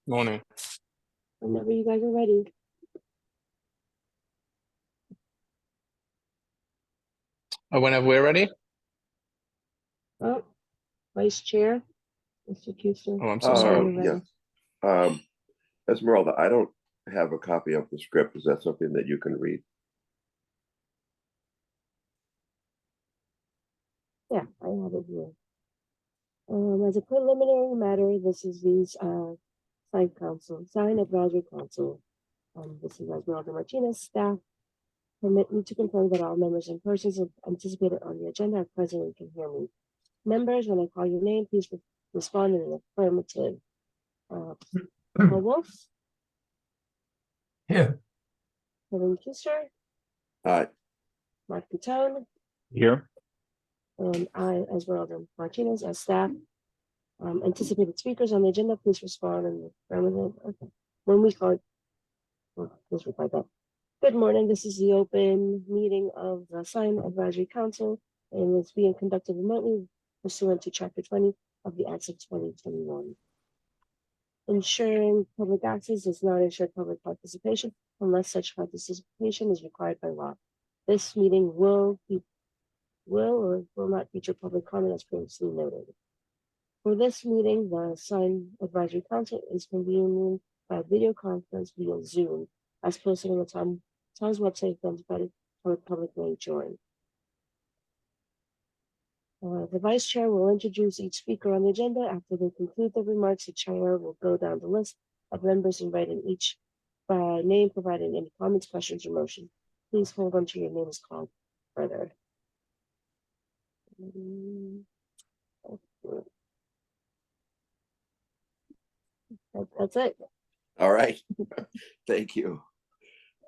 Morning. Whenever you guys are ready. Whenever we're ready. Oh, Vice Chair, Mr. Custer. Oh, I'm so sorry. Yes. Esmeralda, I don't have a copy of the script. Is that something that you can read? Yeah, I have it here. As a preliminary matter, this is the sign advisory council. This is Esmeralda Martinez, staff. Permit me to confirm that all members and persons anticipated on the agenda are present and can hear me. Members, when I call your name, please respond in an affirmative. Paul Wolf. Here. Kevin Custer. Aye. Mark Pitone. Here. And I, Esmeralda Martinez, as staff. Anticipated speakers on the agenda, please respond in the affirmative. Okay. When we call, please reply back. Good morning. This is the open meeting of the Sign Advisory Council, and it's being conducted remotely pursuant to Chapter 20 of the Acts of 2021. Ensuring public access does not ensure public participation unless such participation is required by law. This meeting will or will not feature public comment as previously noted. For this meeting, the Sign Advisory Council is convening by video conference via Zoom, as posted on the town's website for the public may join. The Vice Chair will introduce each speaker on the agenda. After they conclude their remarks, the Chair will go down the list of members invited each by name, providing any comments, questions, or motion. Please hold on to your name is called further. That's it. All right. Thank you.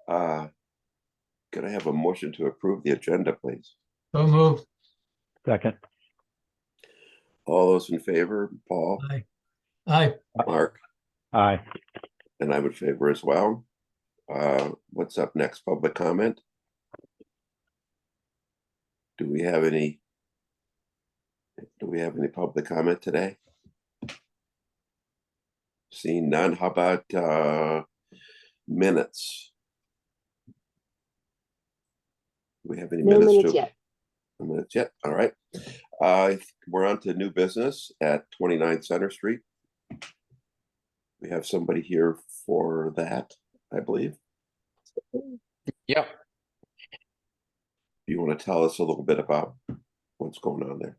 Could I have a motion to approve the agenda, please? So moved. Second. All those in favor, Paul? Aye. Aye. Mark? Aye. And I would favor as well. What's up next? Public comment? Do we have any public comment today? Seeing none, how about minutes? Do we have any No minutes? minutes yet. No minutes yet. All right. We're on to new business at 29 Center Street. We have somebody here for that, I believe. Yep. You want to tell us a little bit about what's going on there?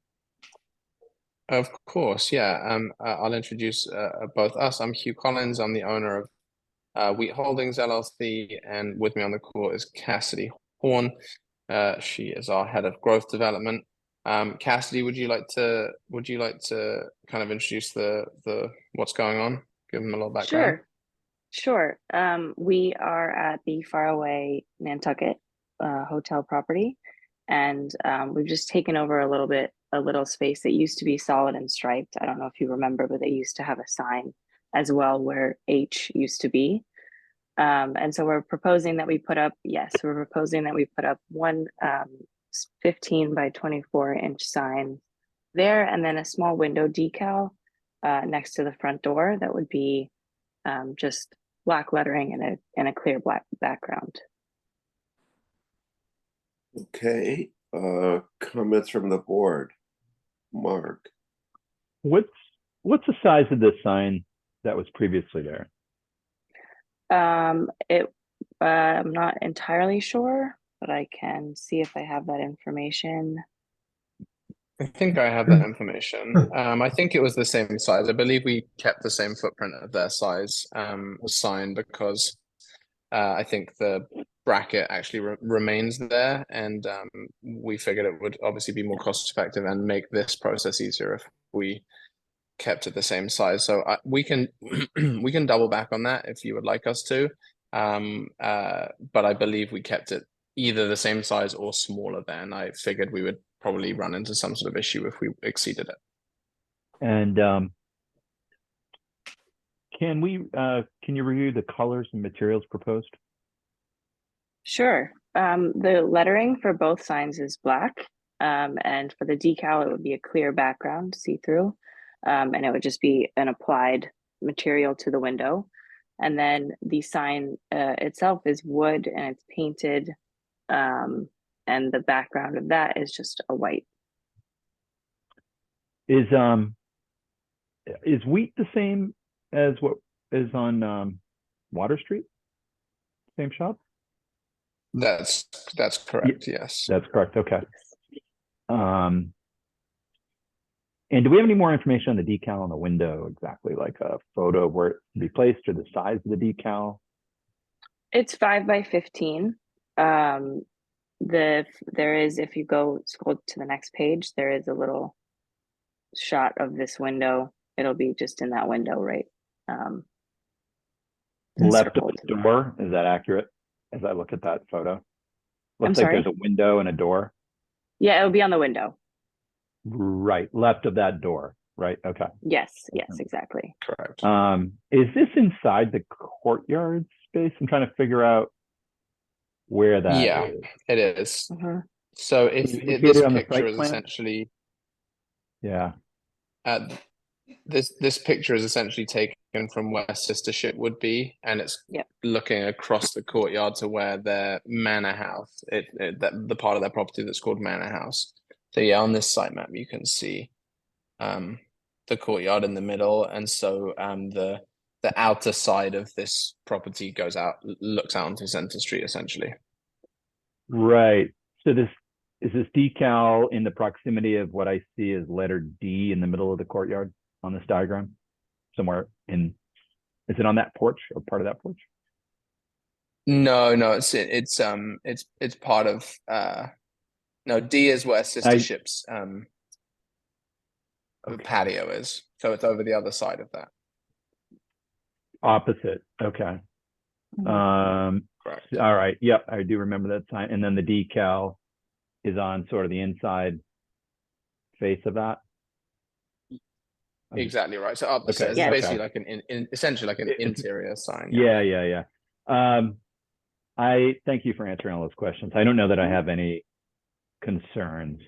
Of course, yeah. I'll introduce both us. I'm Hugh Collins. I'm the owner of Wheat Holdings LLC, and with me on the call is Cassidy Horn. She is our head of growth development. Cassidy, would you like to kind of introduce the what's going on? Give them a little background. Sure. We are at the faraway Nantucket hotel property, and we've just taken over a little space that used to be solid and striped. I don't know if you remember, but they used to have a sign as well where H used to be. And so we're proposing that we put up, one 15 by 24 inch sign there, and then a small window decal next to the front door that would be just black lettering and a clear black background. Okay. Comments from the board. Mark. What's the size of this sign that was previously there? I'm not entirely sure, but I can see if I have that information. I think I have that information. I think it was the same size. I believe we kept the same footprint of their size sign because I think the bracket actually remains there, and we figured it would obviously be more cost effective and make this process easier if we kept it the same size. So we can we can double back on that if you would like us to, but I believe we kept it either the same size or smaller then. I figured we would probably run into some sort of issue if we exceeded it. And can you review the colors and materials proposed? Sure. The lettering for both signs is black, and for the decal, it would be a clear background, see-through, and it would just be an applied material to the window. And then the sign itself is wood and it's painted. And the background of that is just a white. Is wheat the same as what is on Water Street? Same shop? That's correct. Yes. That's correct. Okay. And do we have any more information on the decal on the window? Exactly, like a photo of where it can be placed or the size of the decal? It's 5 by 15. There is, if you go scroll to the next page, there is a little shot of this window. It'll be just in that window, right? Left of circled. the door, is that accurate? As I look at that photo, I'm looks like sorry? there's a window and a door. Yeah, it'll be on the window. Right, left of that door. Right. Okay. Yes, exactly. Correct. Is this inside the courtyard space? I'm trying to figure out where that Yeah, is. it is. Mhm. So if Is it this located on the picture site is plan? essentially Yeah. this picture is essentially taken from where Sistership would be, and it's Yep. looking across the courtyard to where their manor house, the part of their property that's called Manor House. So yeah, on this site map you can see the courtyard in the middle, and so the outer side of this property looks out onto Center Street essentially. Right. So is this decal in the proximity of what I see as letter D in the middle of the courtyard on this diagram? Somewhere is it on that porch or part of that porch? No, it's part of no, D is where Sistership's Okay. patio is. So it's over the other side of that. Opposite. Okay. Correct. All right. Yep. I do remember that sign. And then the decal is on sort of the inside face of that. Exactly right. So up the Okay. stairs, Yeah. it's basically Okay. like essentially like an It's- interior sign. Yeah. I thank you for answering all those questions. I don't know that I have any concerns.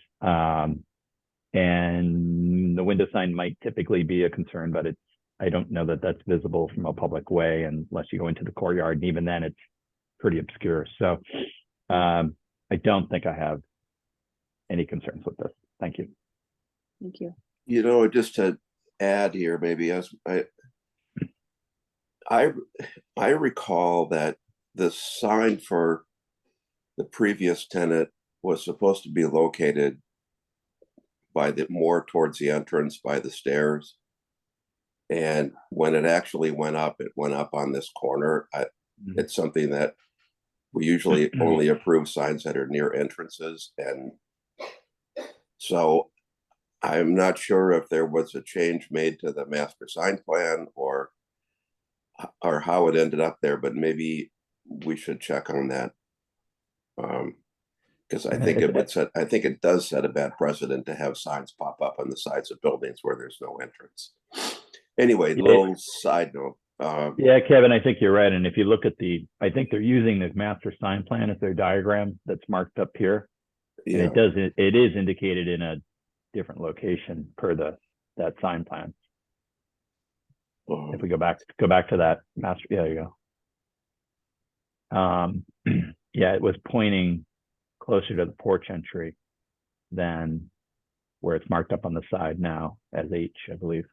And the window sign might typically be a concern, but I don't know that that's visible from a public way unless you go into the courtyard, and even then it's pretty obscure. So I don't think I have any concerns with this. Thank you. Thank you. You know, just to add here, maybe as I recall that the sign for the previous tenant was supposed to be located by more towards the entrance by the stairs. And when it actually went up, it went up on this corner. It's something that we usually only approve signs that are near entrances. And so I'm not sure if there was a change made to the master sign plan or how it ended up there, but maybe we should check on that. Because I think it does set a bad precedent to have signs pop up on the sides of buildings where there's no entrance. Anyway, little side note. Yeah, Kevin, I think you're right. And if you look at I think they're using the master sign plan as their diagram that's marked up here. Yeah. And it is indicated in a different location per that sign plan. If we go back to that master, yeah, there you go. Yeah, it was pointing closer to the porch entry than where it's marked up on the side now as H, I believe.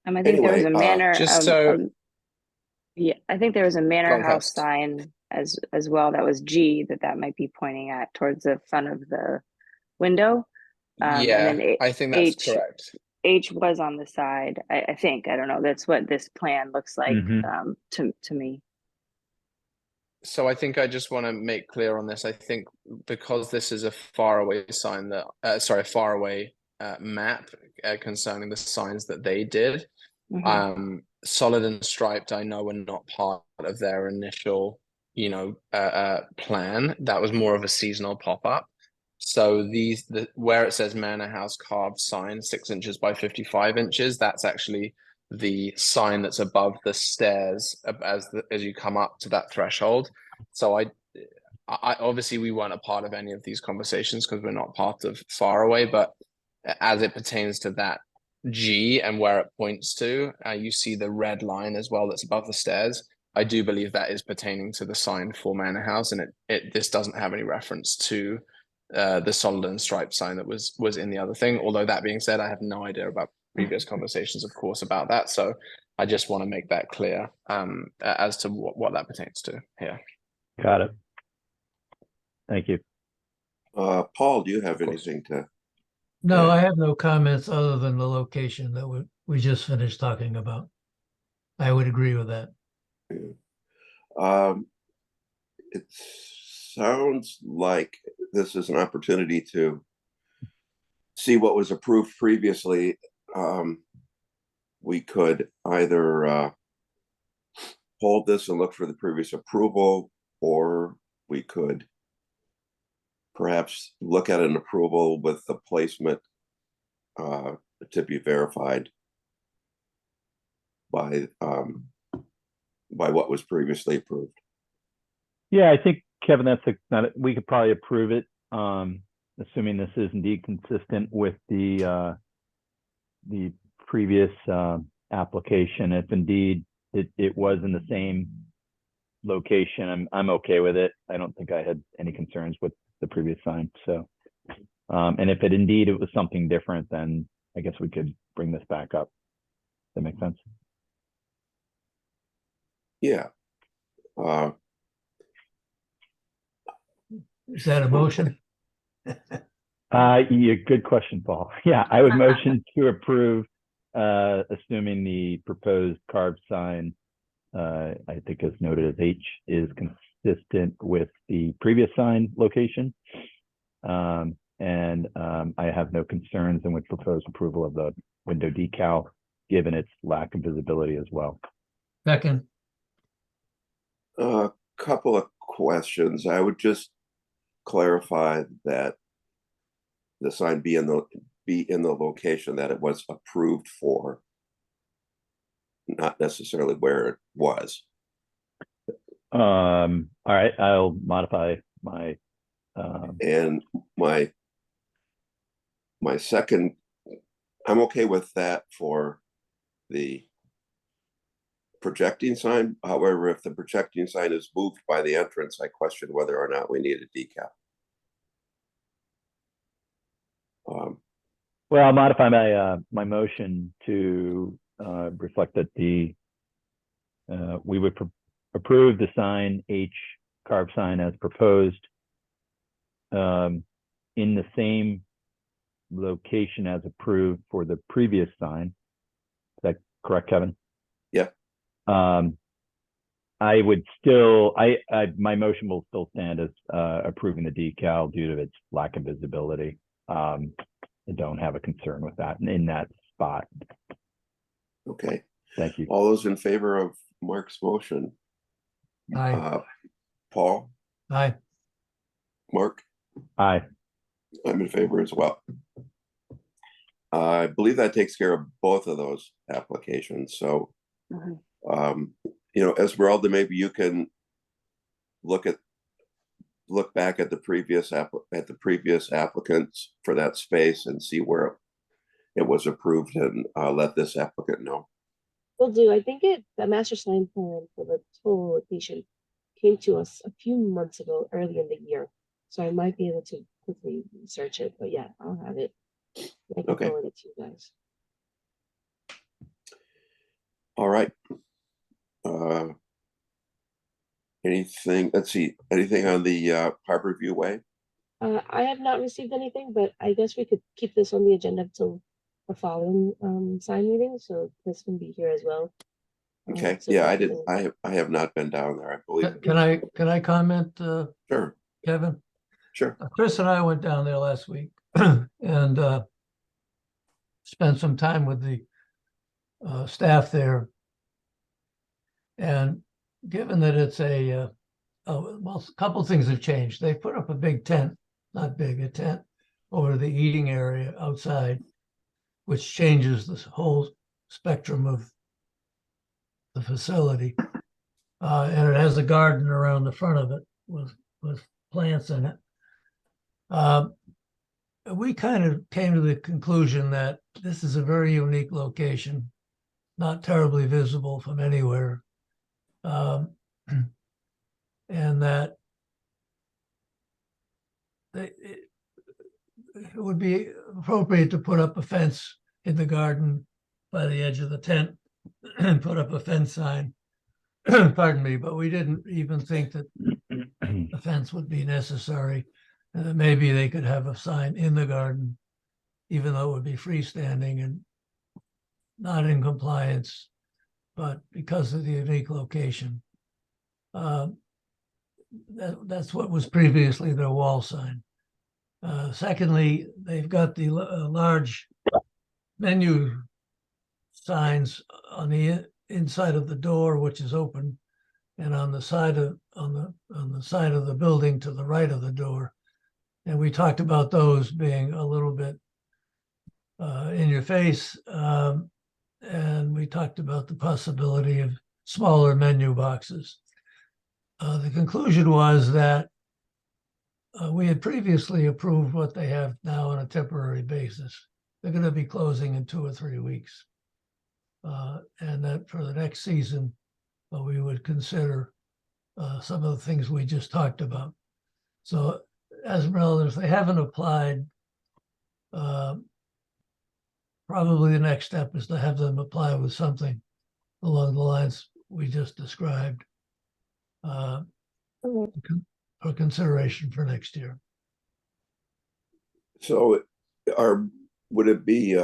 I think there was a Anyway, manor. just so- Yeah, I think there was a manor Go house first. sign as well. That was G that might be pointing at towards the front of the window. And Yeah, then I think that's correct. H was on the side. I think, I don't know. That's what this plan looks like Mhm. to me. So I think I just want to make clear on this. I think because this is a faraway sign faraway map concerning the signs that they did. Mhm. Solid and Striped, I know, were not part of their initial, plan. That was more of a seasonal pop-up. So where it says Manor House carved sign, 6 inches by 55 inches, that's actually the sign that's above the stairs as you come up to that threshold. So I obviously we weren't a part of any of these conversations because we're not part of Faraway, but as it pertains to that G and where it points to, you see the red line as well that's above the stairs. I do believe that is pertaining to the sign for Manor House, and this doesn't have any reference to the solid and striped sign that was in the other thing. Although that being said, I have no idea about previous conversations, of course, about that. So I just want to make that clear as to what that pertains to here. Got it. Thank you. Paul, do you have Of course. anything to? No, Yeah. I have no comments other than the location that we just finished talking about. I would agree with that. It sounds like this is an opportunity to see what was approved previously. We could either hold this and look for the previous approval, or we could perhaps look at an approval with the placement to be verified by what was previously approved. Yeah, I think, Kevin, we could probably approve it, assuming this is indeed consistent with the previous application. If indeed it was in the same location, I'm okay with it. I don't think I had any concerns with the previous sign. So, and if it was something different, then I guess we could bring this back up. Does that make sense? Yeah. Is that a motion? Yeah, good question, Paul. Yeah, I would motion to approve, assuming the proposed carved sign, I think as noted as H, is consistent with the previous sign location. And I have no concerns and would propose approval of the window decal, given its lack of visibility as well. Second. A couple of questions. I would just clarify that the sign be in the location that it was approved for, not necessarily where it was. All right, I'll modify my And my second, I'm okay with that for the projecting sign. However, if the projecting sign is moved by the entrance, I question whether or not we need a decal. Well, I'll modify my motion to reflect that we would approve the sign H carved sign as proposed in the same location as approved for the previous sign. Is that correct, Kevin? Yeah. I would still, my motion will still stand as approving the decal due to its lack of visibility. I don't have a concern with that in that spot. Okay. Thank you. All those in favor of Mark's motion? Aye. Paul? Aye. Mark? Aye. I'm in favor as well. I believe that takes care of both of those applications. So, Esmeralda, maybe you can look back at the previous applicants for that space and see where it was approved, and let this applicant know. Will do. I think the master sign plan for the total location came to us a few months ago, early in the year. So I might be able to quickly search it, but yeah, I'll have it. I can Okay. forward it to you guys. All right. Let's see, anything on the Harbor View Way? I have not received anything, but I guess we could keep this on the agenda until the following sign meeting, so Chris can be here as well. Okay, So yeah, definitely- I have not been down there, I believe. Can I comment, Sure, Kevin? sure. Chris and I went down there last week and spent some time with the staff there. And given that it's well, a couple of things have changed. They put up a big tent, not big, a tent over the eating area outside, which changes this whole spectrum of the facility. And it has a garden around the front of it with plants in it. we kind of came to the conclusion that this is a very unique location, not terribly visible from anywhere. And that it would be appropriate to put up a fence in the garden by the edge of the tent and put up a fence sign. Pardon me, but we didn't even think that a fence would be necessary. And that maybe they could have a sign in the garden, even though it would be freestanding and not in compliance, but because of the unique location. That's what was previously their wall sign. Secondly, they've got the large menu signs on the inside of the door, which is open, and on the side of the building to the right of the door. And we talked about those being a little bit in your face, and we talked about the possibility of smaller menu boxes. The conclusion was that we had previously approved what they have now on a temporary basis. They're going to be closing in 2 or 3 weeks. And that for the next season, we would consider some of the things we just talked about. So, Esmeralda, if they haven't applied, probably the next step is to have them apply with something along the lines we just described for consideration for next year. So would it be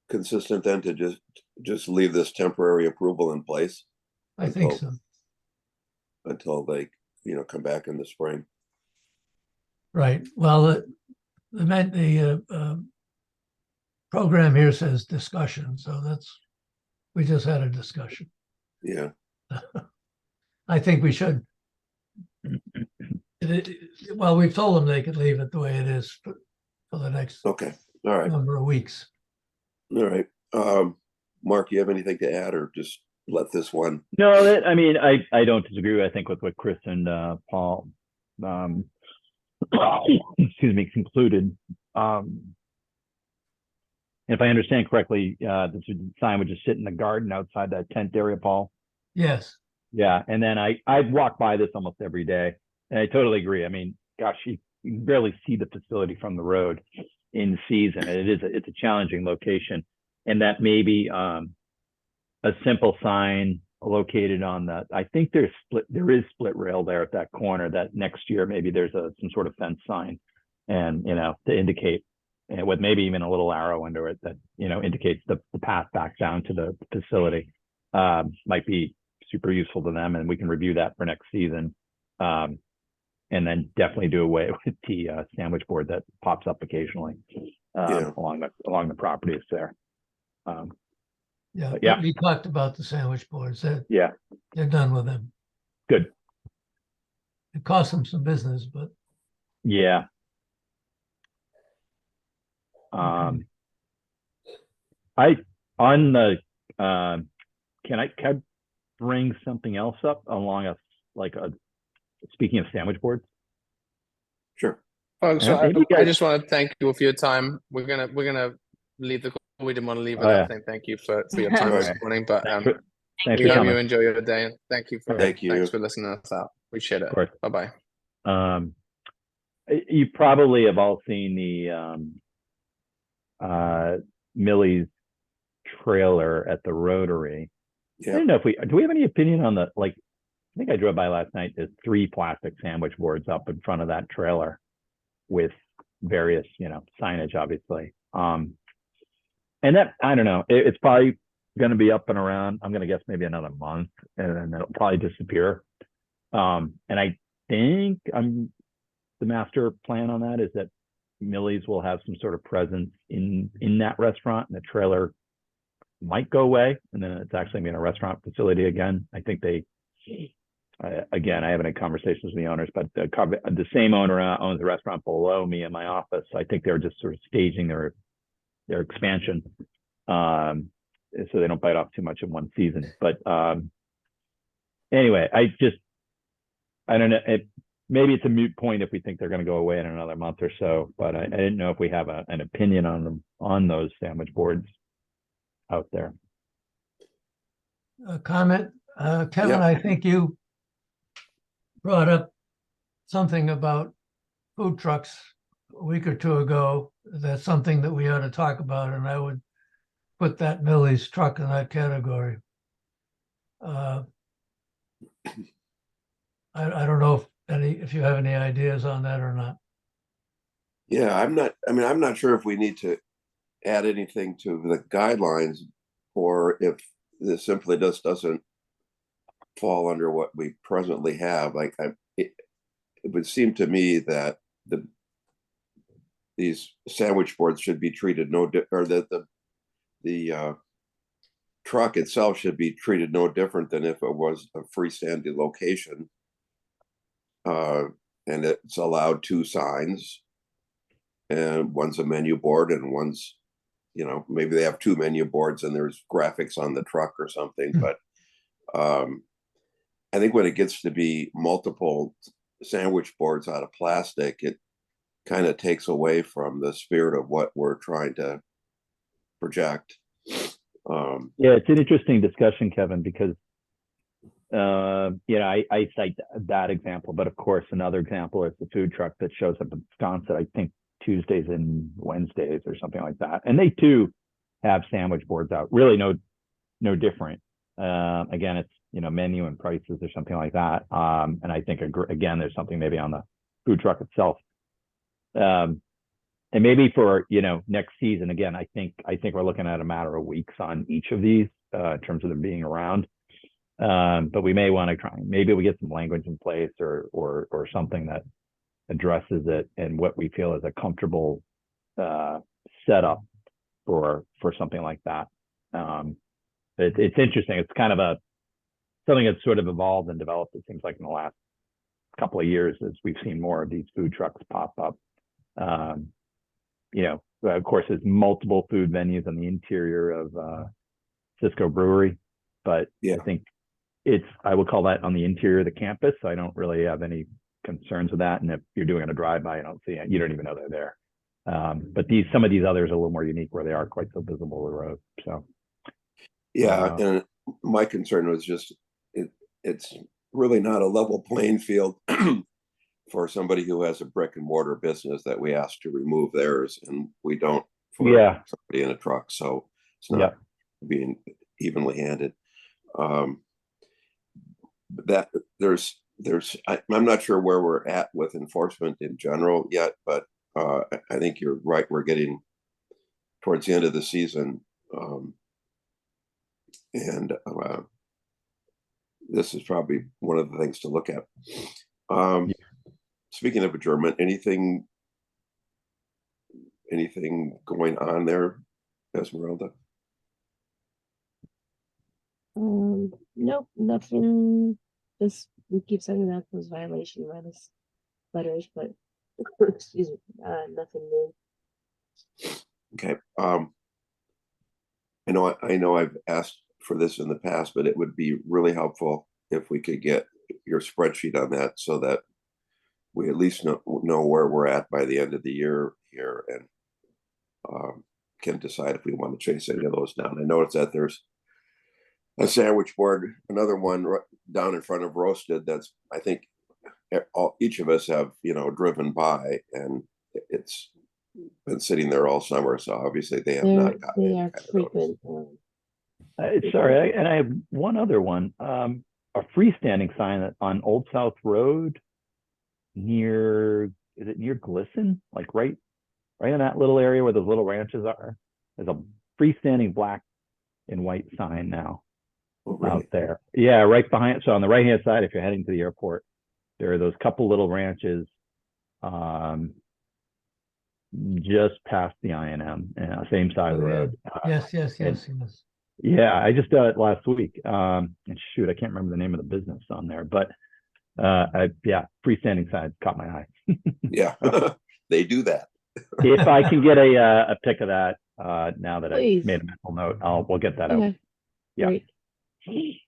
consistent then to just leave this temporary approval in place? I think so. Until they, come back in the spring. Right. Well, the program here says discussion, so we just had a discussion. Yeah. I think we should. Well, we've told them they could leave it the way it is for the next Okay. All right. number of weeks. All right. Mark, you have anything to add, or just let this one? No, I don't disagree. I think with what Chris and Paul, excuse me, concluded. If I understand correctly, this sign would just sit in the garden outside that tent area, Paul. Yes. Yeah, and then I walk by this almost every day, and I totally agree. I mean, gosh, you can barely see the facility from the road in season. It's a challenging location, and that maybe a simple sign located on that. I think there is split rail there at that corner. That next year maybe there's some sort of fence sign, and to indicate, and with maybe even a little arrow under it that indicates the path back down to the facility, might be super useful to them, and we can review that for next season. And then definitely do away with the sandwich board that pops up occasionally along the properties there. Yeah, we talked about the sandwich boards. They're done with them. Good. It cost them some business, but yeah. Can I bring something else up along speaking of sandwich boards? Sure. Folks, so I just want to thank you for your time. We're gonna leave the call. We didn't want to leave without saying thank you for your time this morning. But thanks we for hope coming. you enjoy your day, and thanks for listening to us out. Appreciate it. Bye bye. You probably have all seen the Millie's trailer at the Rotary. I don't know if do we have any opinion on I think I drove by last night. There's 3 plastic sandwich boards up in front of that trailer with various, signage, obviously. And that, I don't know, it's probably going to be up and around. I'm going to guess maybe another month, and then it'll probably disappear. And I think the master plan on that is that Millie's will have some sort of presence in that restaurant, and the trailer might go away, and then it's actually being a restaurant facility again. I think again, I haven't had conversations with the owners, but the same owner owns a restaurant below me in my office. So I think they're just sort of staging their expansion, so they don't bite off too much in one season. But anyway, I don't know. maybe it's a moot point if we think they're going to go away in another month or so, but I didn't know if we have an opinion on them, on those sandwich boards out there. A comment, Kevin, Yeah. I think you brought up something about food trucks a week or two ago. That's something that we ought to talk about, and I would put that Millie's truck in that category. I don't know if you have any ideas on that or not. Yeah, I'm not sure if we need to add anything to the guidelines or if this simply just doesn't fall under what we presently have. Like it would seem to me that these sandwich boards should be treated or that the truck itself should be treated no different than if it was a freestanding location. And it's allowed 2 signs, and one's a menu board and one's, maybe they have 2 menu boards and there's graphics on the truck or something. But I think when it gets to be multiple sandwich boards out of plastic, it kind of takes away from the spirit of what we're trying to project. Yeah, it's an interesting discussion, Kevin, because I cite that example, but of course another example is the food truck that shows up in Wisconsin, I think Tuesdays and Wednesdays or something like that, and they too have sandwich boards out. Really no different. Again, it's menu and prices or something like that. And I think again there's something maybe on the food truck itself. And maybe for next season, again, I think we're looking at a matter of weeks on each of these in terms of them being around. But we may want to try. Maybe we get some language in place or something that addresses it and what we feel is a comfortable setup for something like that. It's interesting. It's kind of something that's sort of evolved and developed. It seems like in the last couple of years, as we've seen more of these food trucks pop up. Of course, there's multiple food venues on the interior of Cisco Brewery, but yeah. I think I would call that on the interior of the campus. So I don't really have any concerns with that. And if you're doing a drive-by, you don't see it. You don't even know they're there. But some of these others are a little more unique where they are quite so visible on the road. So yeah, and my concern was just it's really not a level playing field for somebody who has a brick and mortar business that we ask to remove theirs and we don't for somebody in a truck. So it's not being evenly handed. That I'm not sure where we're at with enforcement in general yet, but I think you're right. We're getting towards the end of the season. And this is probably one of the things to look at. Speaking of adjournment, anything going on there, Esmeralda? Nope, nothing. Just we keep sending out those violation letters, but excuse me, nothing new. Okay. I know I've asked for this in the past, but it would be really helpful if we could get your spreadsheet on that so that we at least know where we're at by the end of the year here and can decide if we want to chase any of those down. I noticed that there's a sandwich board, another one down in front of Roasted that's, I think each of us have, driven by, and it's been sitting there all summer. So obviously they have not gotten they are frequent. Sorry, and I have one other one. A freestanding sign on Old South Road is it near Glisson? Like right in that little area where those little ranches are. There's a freestanding black and white sign now out there. Yeah, right behind. So on the right hand side, if you're heading to the airport, there are those couple little ranches just past the INM, same side of the road. Yes. Yeah, I just did it last week. And shoot, I can't remember the name of the business on there, but freestanding sign caught my eye. Yeah, they do that. If I can get a pic of that now that Please. I made a mental note, we'll get that Okay. out. Yeah. Great.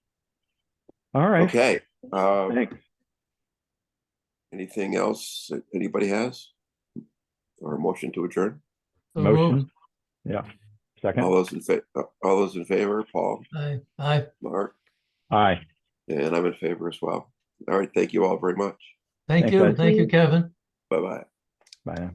All right. Okay. Thanks. Anything else that anybody has? Or a motion to adjourn? So moved. Motion. Yeah. Second. All those in favor, Paul, Aye. Mark, Aye. and I'm in favor as well. All right, thank you all very much. Thank Thanks, you. guys. Thank you, Kevin. Bye-bye. Bye now.